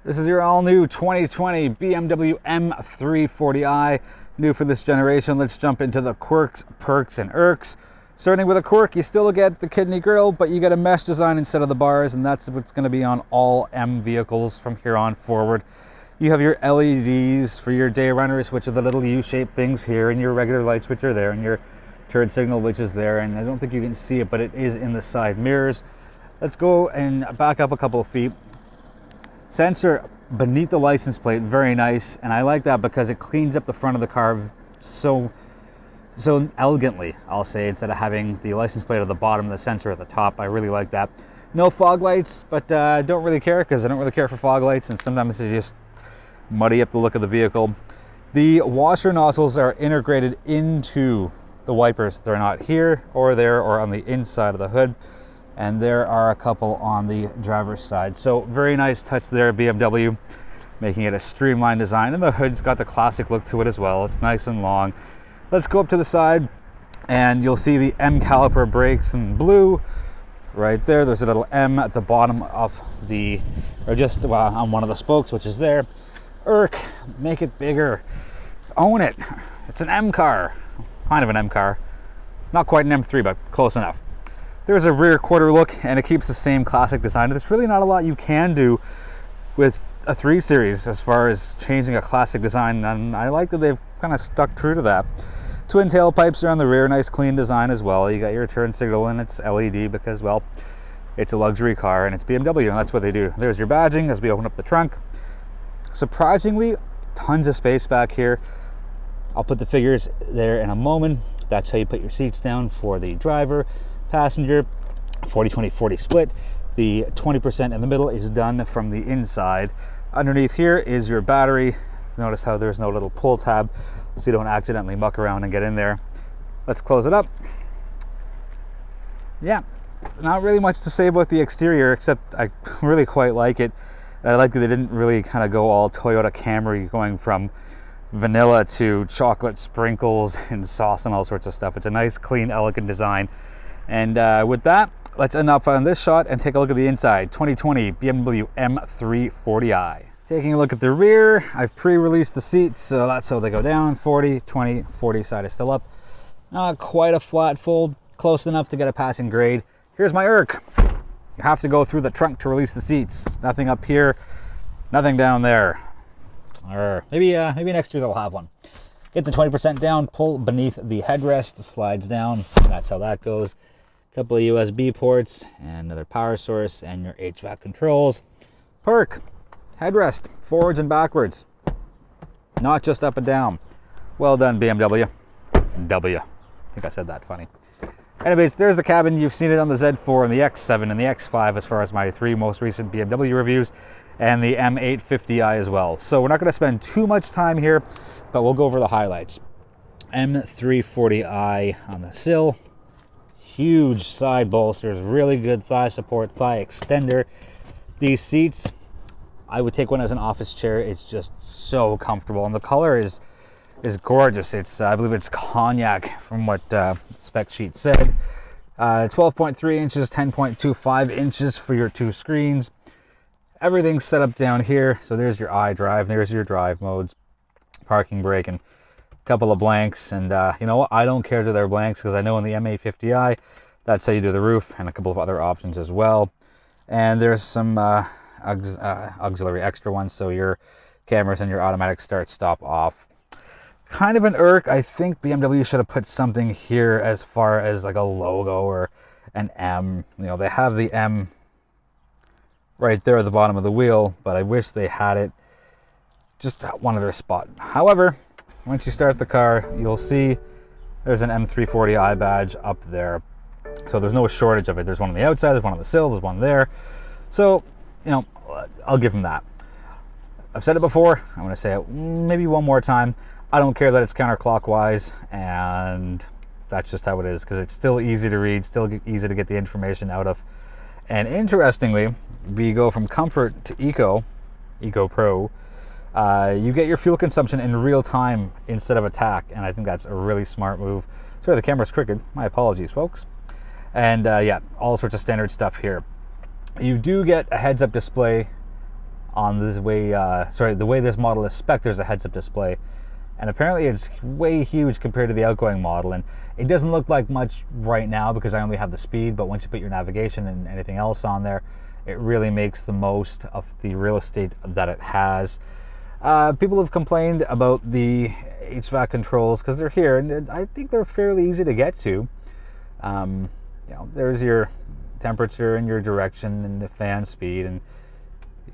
This is your all-new 2020 BMW M340i, new for this generation. Let's jump into the Quirks, Perks, and Irks. Starting with a quirk, you still get the kidney grille, but you get a mesh design instead of the bars, and that's what's going to be on all M vehicles from here on forward. You have your LEDs for your day runners, which are the little U-shaped things here, and your regular lights, which are there, and your turn signal, which is there. And I don't think you can see it, but it is in the side mirrors. Let's go and back up a couple of feet. Sensor beneath the license plate, very nice, and I like that because it cleans up the front of the car so elegantly, I'll say, instead of having the license plate at the bottom and the sensor at the top. I really like that. No fog lights, but I don't really care because I don't really care for fog lights, and sometimes they just muddy up the look of the vehicle. The washer nozzles are integrated into the wipers. They're not here or there or on the inside of the hood. And there are a couple on the driver's side. So very nice touch there, BMW, making it a streamlined design. And the hood's got the classic look to it as well. It's nice and long. Let's go up to the side and you'll see the M caliper brakes in blue right there. There's a little M at the bottom of the, or just on one of the spokes, which is there. Irk, make it bigger. Own it. It's an M car. Kind of an M car. Not quite an M3, but close enough. There's a rear quarter look, and it keeps the same classic design. There's really not a lot you can do with a 3 Series as far as changing a classic design, and I like that they've kind of stuck true to that. Twin tailpipes are on the rear, nice clean design as well. You got your turn signal, and it's LED because, well, it's a luxury car and it's BMW, and that's what they do. There's your badging as we open up the trunk. Surprisingly, tons of space back here. I'll put the figures there in a moment. That's how you put your seats down for the driver. Passenger, 40-20-40 split. The 20% in the middle is done from the inside. Underneath here is your battery. Notice how there's no little pull tab, so you don't accidentally muck around and get in there. Let's close it up. Yeah, not really much to say about the exterior, except I really quite like it. And I like that they didn't really kind of go all Toyota Camry, going from vanilla to chocolate sprinkles and sauce and all sorts of stuff. It's a nice, clean, elegant design. And with that, let's end up on this shot and take a look at the inside. 2020 BMW M340i. Taking a look at the rear, I've pre-released the seats, so that's how they go down. 40, 20, 40 side is still up. Not quite a flat fold, close enough to get a passing grade. Here's my Irk. You have to go through the trunk to release the seats. Nothing up here, nothing down there. Or maybe next year they'll have one. Get the 20% down, pull beneath the headrest, slides down. That's how that goes. Couple of USB ports and another power source and your HVAC controls. Perk, headrest, forwards and backwards, not just up and down. Well done, BMW. W. I think I said that funny. Anyways, there's the cabin. You've seen it on the Z4 and the X7 and the X5 as far as my 3 most recent BMW reviews, and the M850i as well. So we're not going to spend too much time here, but we'll go over the highlights. M340i on the sill. Huge side bolsters, really good thigh support, thigh extender. These seats, I would take one as an office chair. It's just so comfortable, and the color is gorgeous. It's I believe it's cognac from what spec sheet said. 12.3 inches, 10.25 inches for your 2 screens. Everything's set up down here. So there's your iDrive, there's your drive modes, parking brake, and couple of blanks. And you know what, I don't care to their blanks because I know in the M850i that's how you do the roof, and a couple of other options as well. And there's some auxiliary extra ones, so your cameras and your automatic start stop off. Kind of an Irk. I think BMW should have put something here as far as like a logo or an M. You know, they have the M right there at the bottom of the wheel, but I wish they had it just at one other spot. However, once you start the car, you'll see there's an M340i badge up there. So there's no shortage of it. There's one on the outside, there's one on the sill, there's one there. So, you know, I'll give them that. I've said it before, I'm going to say it maybe one more time. I don't care that it's counterclockwise, and that's just how it is, because it's still easy to read, still easy to get the information out of. And interestingly, we go from comfort to Eco Pro. You get your fuel consumption in real time instead of attack, and I think that's a really smart move. Sorry, the camera's crooked. My apologies, folks. And yeah, all sorts of standard stuff here. You do get a heads-up display on this way, the way this model is spec'd, there's a heads-up display. And apparently it's way huge compared to the outgoing model. And it doesn't look like much right now because I only have the speed, but once you put your navigation and anything else on there, it really makes the most of the real estate that it has. People have complained about the HVAC controls because they're here, and I think they're fairly easy to get to. There's your temperature and your direction and the fan speed, and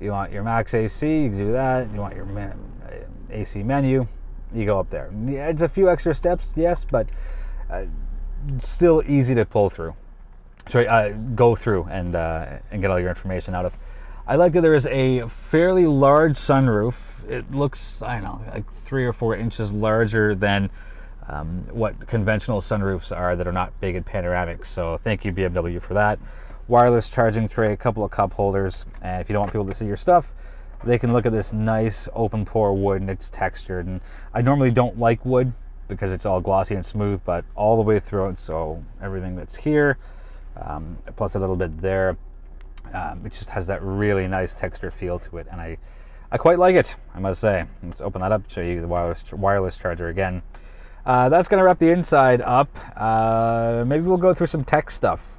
you want your max AC, you can do that. You want your AC menu, you go up there. Yeah, it's a few extra steps, yes, but still easy to pull through. Go through and get all your information out of. I like that there is a fairly large sunroof. It looks, I don't know, like 3 or 4 inches larger than what conventional sunroofs are that are not big and panoramic. So thank you, BMW, for that. Wireless charging tray, a couple of cup holders. And if you don't want people to see your stuff, they can look at this nice open pore wood, and it's textured. And I normally don't like wood because it's all glossy and smooth, but all the way through it, so everything that's here, plus a little bit there, it just has that really nice texture feel to it, and I quite like it, I must say. Let's open that up, show you the wireless charger again. That's going to wrap the inside up. Maybe we'll go through some tech stuff.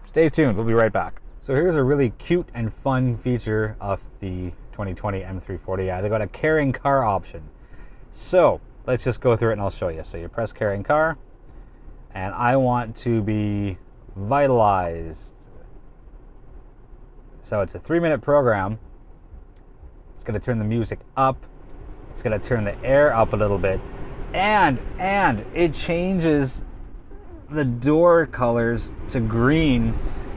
Stay tuned, we'll be right back. So here's a really cute and fun feature of the 2020 M340i. They got a carrying car option. So let's just go through it and I'll show you. So you press carrying car, and I want to be vitalized. So it's a 3-minute program. It's going to turn the music up. It's going to turn the air up a little bit. And it changes the door colors to green.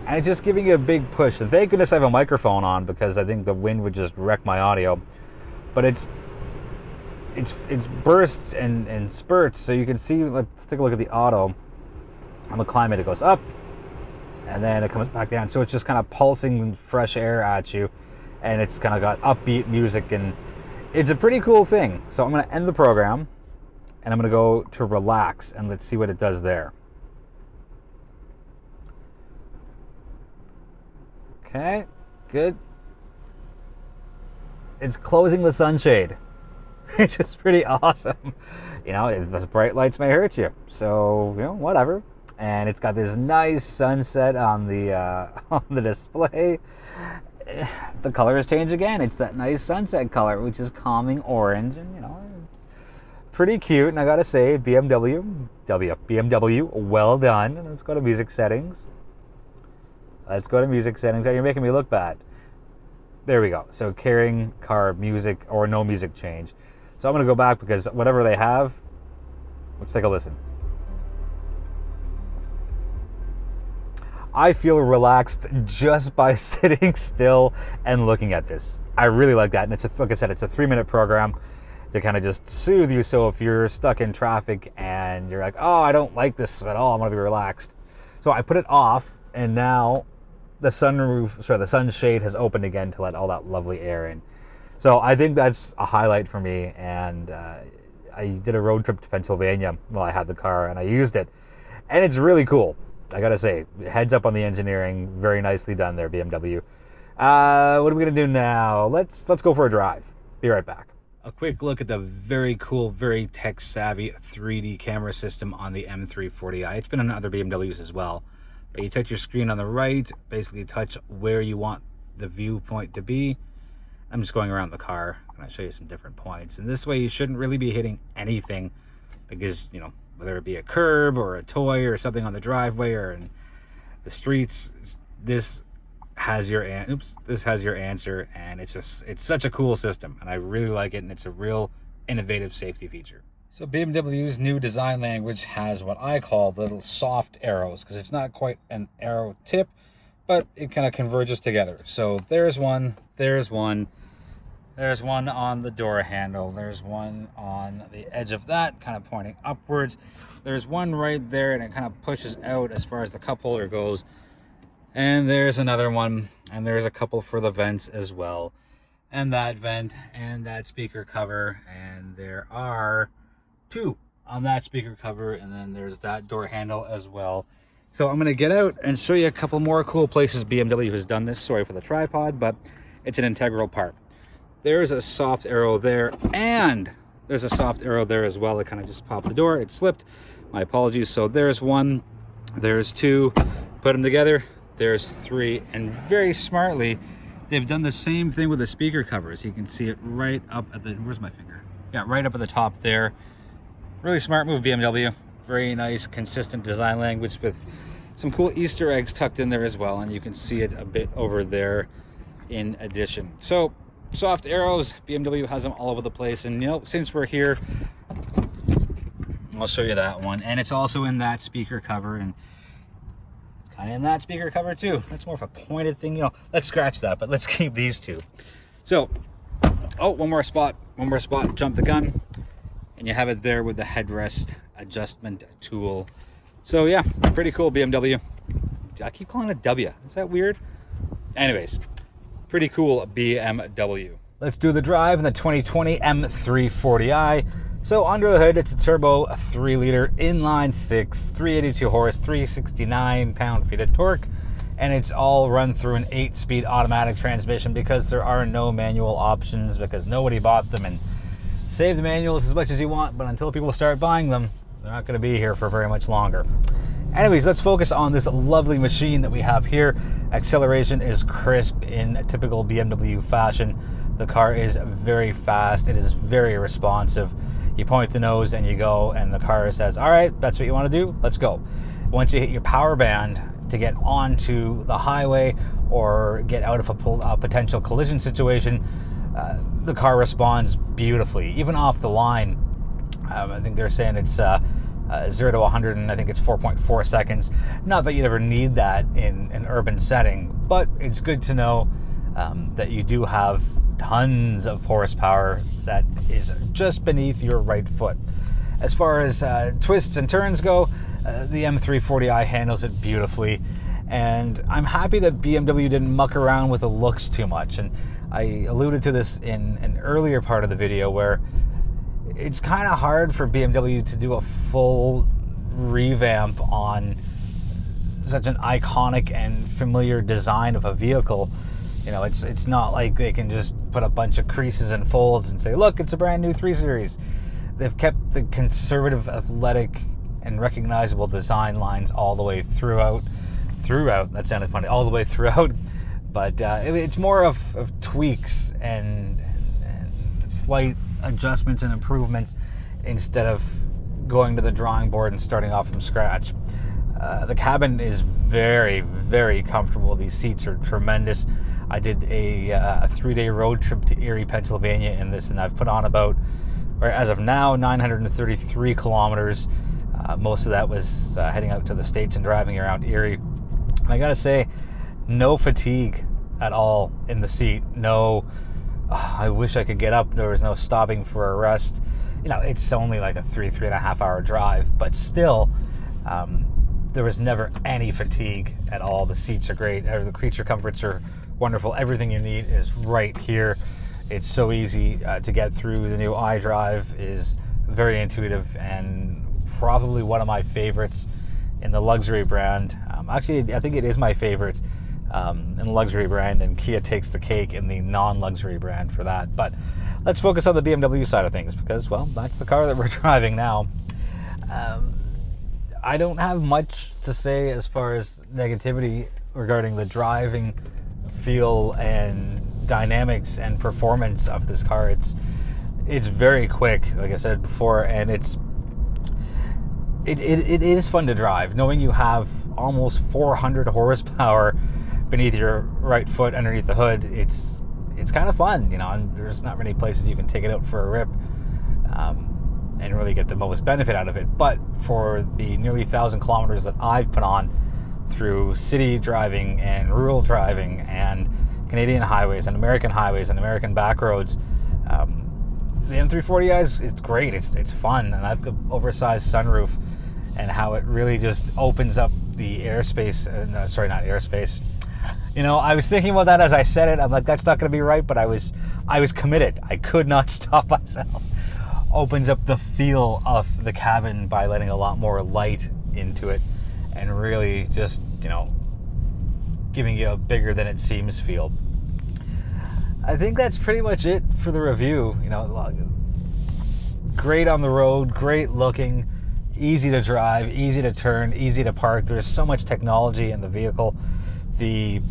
And it's just giving you a big push. And thank goodness I have a microphone on because I think the wind would just wreck my audio. But it's bursts and spurts. So you can see, let's take a look at the auto. On the climate, it goes up. And then it comes back down. So it's just kind of pulsing fresh air at you. And it's kind of got upbeat music. And it's a pretty cool thing. So I'm going to end the program. And I'm going to go to relax. And let's see what it does there. Okay, good. It's closing the sunshade, which is pretty awesome. You know, those bright lights may hurt you. So, you know, whatever. And it's got this nice sunset on the display. The colors change again. It's that nice sunset color, which is calming orange, and you know, pretty cute. And I gotta say, BMW, well done. And let's go to music settings. Let's go to music settings. You're making me look bad. There we go. So carrying car music or no music change. So I'm gonna go back because whatever they have, let's take a listen. I feel relaxed just by sitting still and looking at this. I really like that. And it's like I said, it's a 3-minute program to kind of just soothe you. So if you're stuck in traffic and you're like, oh, I don't like this at all, I'm gonna be relaxed. So I put it off, and now the sunshade has opened again to let all that lovely air in. So I think that's a highlight for me. And I did a road trip to Pennsylvania while I had the car, and I used it. And it's really cool. I gotta say, heads up on the engineering, very nicely done there, BMW. What are we gonna do now? Let's go for a drive. Be right back. A quick look at the very cool, very tech-savvy 3D camera system on the M340i. It's been on other BMWs as well. But you touch your screen on the right, basically touch where you want the viewpoint to be. I'm just going around the car, and I'll show you some different points. And this way you shouldn't really be hitting anything because, you know, whether it be a curb or a toy or something on the driveway or in the streets, this has your answer, and it's such a cool system, and I really like it, and it's a real innovative safety feature. So BMW's new design language has what I call little soft arrows, because it's not quite an arrow tip, but it kind of converges together. So there's one on the door handle, there's one on the edge of that, kind of pointing upwards. There's one right there, and it kind of pushes out as far as the cup holder goes. And there's another one, and there's a couple for the vents as well. And that vent, and that speaker cover, and there are 2 on that speaker cover, and then there's that door handle as well. So I'm gonna get out and show you a couple more cool places BMW has done this. Sorry for the tripod, but it's an integral part. there's a soft arrow there, and there's a soft arrow there as well. It kind of just popped the door. It slipped. My apologies. So there's one, there's two. Put them together, there's three. And very smartly, they've done the same thing with the speaker covers. You can see it right up at the, where's my finger? Yeah, right up at the top there. Really smart move, BMW. Very nice, consistent design language with some cool Easter eggs tucked in there as well. And you can see it a bit over there in addition. So soft arrows, BMW has them all over the place. And you know, since we're here, I'll show you that one. And it's also in that speaker cover, and it's kind of in that speaker cover too. That's more of a pointed thing, you know. Let's scratch that, but let's keep these two. So, oh, one more spot, jump the gun. And you have it there with the headrest adjustment tool. So yeah, pretty cool, BMW. I keep calling it W. Is that weird? Anyways, pretty cool BMW. Let's do the drive in the 2020 M340i. So under the hood, it's a turbo 3-liter inline 6, 382 horse, 369 pound-feet of torque. And it's all run through an 8-speed automatic transmission because there are no manual options, because nobody bought them. And save the manuals as much as you want, but until people start buying them, they're not going to be here for very much longer. Anyways, let's focus on this lovely machine that we have here. Acceleration is crisp in typical BMW fashion. The car is very fast. It is very responsive. You point the nose and you go, and the car says, all right, that's what you want to do, let's go. Once you hit your power band to get onto the highway or get out of a potential collision situation, the car responds beautifully, even off the line. I think they're saying it's 0 to 100, and I think it's 4.4 seconds. Not that you'd ever need that in an urban setting, but it's good to know that you do have tons of horsepower that is just beneath your right foot. As far as twists and turns go, the M340i handles it beautifully, and I'm happy that BMW didn't muck around with the looks too much. And I alluded to this in an earlier part of the video, where it's kind of hard for BMW to do a full revamp on such an iconic and familiar design of a vehicle. You know, it's not like they can just put a bunch of creases and folds and say, look, it's a brand new 3 Series. They've kept the conservative, athletic, and recognizable design lines all the way throughout, that sounded funny, all the way throughout. But it's more of tweaks and slight adjustments and improvements instead of going to the drawing board and starting off from scratch. The cabin is very, very comfortable. These seats are tremendous. I did a 3-day road trip to Erie, Pennsylvania in this, and I've put on about, or as of now, 933 kilometers. Most of that was heading out to the States and driving around Erie. And I gotta say, no fatigue at all in the seat. No, I wish I could get up. There was no stopping for a rest. You know, it's only like a 3.5 hour drive, but still, there was never any fatigue at all. The seats are great. The creature comforts are wonderful. Everything you need is right here. It's so easy to get through. The new iDrive is very intuitive and probably one of my favorites in the luxury brand. Actually, I think it is my favorite in the luxury brand, and Kia takes the cake in the non-luxury brand for that. But let's focus on the BMW side of things, because, well, that's the car that we're driving now. I don't have much to say as far as negativity regarding the driving feel and dynamics and performance of this car. It's very quick, like I said before, and it is fun to drive, knowing you have almost 400 horsepower beneath your right foot underneath the hood. It's kind of fun, you know, and there's not many places you can take it out for a rip and really get the most benefit out of it. But for the nearly 1,000 kilometers that I've put on through city driving and rural driving and Canadian highways and American back roads, the M340i is great. It's fun, and I have the oversized sunroof and how it really just opens up the airspace. Sorry, not airspace. You know, I was thinking about that as I said it. I'm like, that's not going to be right, but I was committed. I could not stop myself. Opens up the feel of the cabin by letting a lot more light into it, and really just, you know, giving you a bigger than it seems feel. I think that's pretty much it for the review. You know, great on the road, great looking, easy to drive, easy to turn, easy to park. There's so much technology in the vehicle. The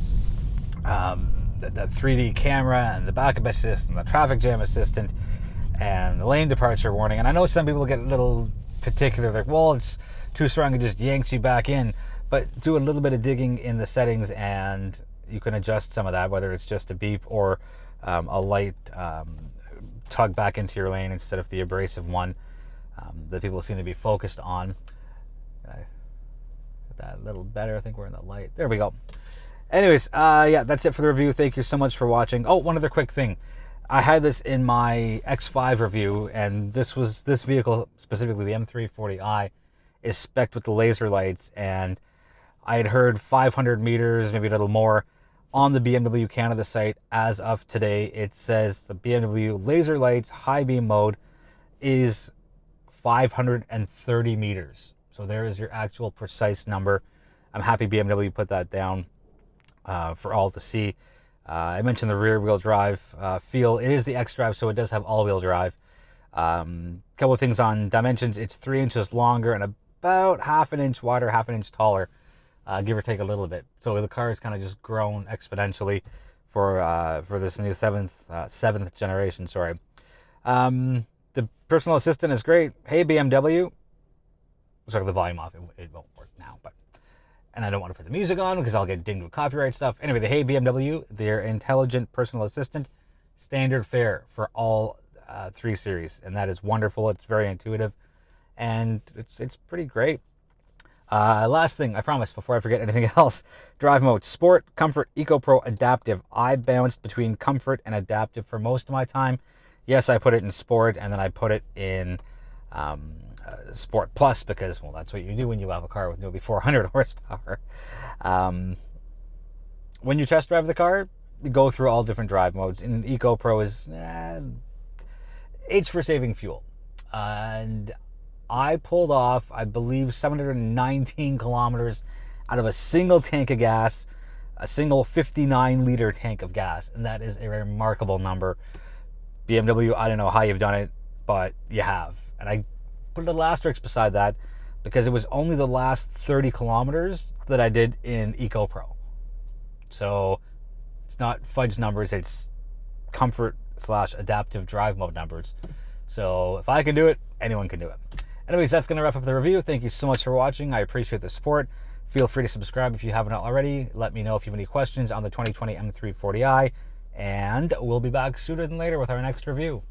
3D camera and the backup assist and the traffic jam assistant and the lane departure warning. And I know some people get a little particular, like, well, it's too strong, it just yanks you back in. But do a little bit of digging in the settings and you can adjust some of that, whether it's just a beep or a light tug back into your lane instead of the abrasive one that people seem to be focused on. Get that a little better. I think we're in the light. There we go. Anyways, yeah, that's it for the review. Thank you so much for watching. Oh, one other quick thing. I had this in my X5 review, and this vehicle, specifically the M340i, is spec'd with the laser lights, and I had heard 500 meters, maybe a little more, on the BMW Canada site. As of today, it says the BMW laser lights high beam mode is 530 meters. So there is your actual precise number. I'm happy BMW put that down for all to see. I mentioned the rear wheel drive feel. It is the X-Drive, so it does have all-wheel drive. Couple of things on dimensions. It's 3 inches longer and about half an inch wider, half an inch taller, give or take a little bit. So the car has kind of just grown exponentially for this new seventh generation. Sorry. The personal assistant is great. Hey BMW. Sorry, the volume off. It won't work now, but. And I don't want to put the music on because I'll get dinged with copyright stuff. Anyway, the Hey BMW, their intelligent personal assistant, standard fare for all 3 series. And that is wonderful. It's very intuitive. And it's pretty great. Last thing, I promise, before I forget anything else. Drive mode, Sport, Comfort, Eco Pro, Adaptive. I bounced between Comfort and Adaptive for most of my time. Yes, I put it in Sport, and then I put it in Sport Plus because, well, that's what you do when you have a car with nearly 400 horsepower. When you test drive the car, you go through all different drive modes. And Eco Pro is H for saving fuel. And I pulled off, I believe, 719 kilometers out of a single tank of gas, a single 59-liter tank of gas. And that is a remarkable number. BMW, I don't know how you've done it, but you have. And I put a little asterisk beside that because it was only the last 30 kilometers that I did in Eco Pro. So it's not fudge numbers, it's comfort / adaptive drive mode numbers. So if I can do it, anyone can do it. Anyways, that's going to wrap up the review. Thank you so much for watching. I appreciate the support. Feel free to subscribe if you haven't already. Let me know if you have any questions on the 2020 M340i. And we'll be back sooner than later with our next review.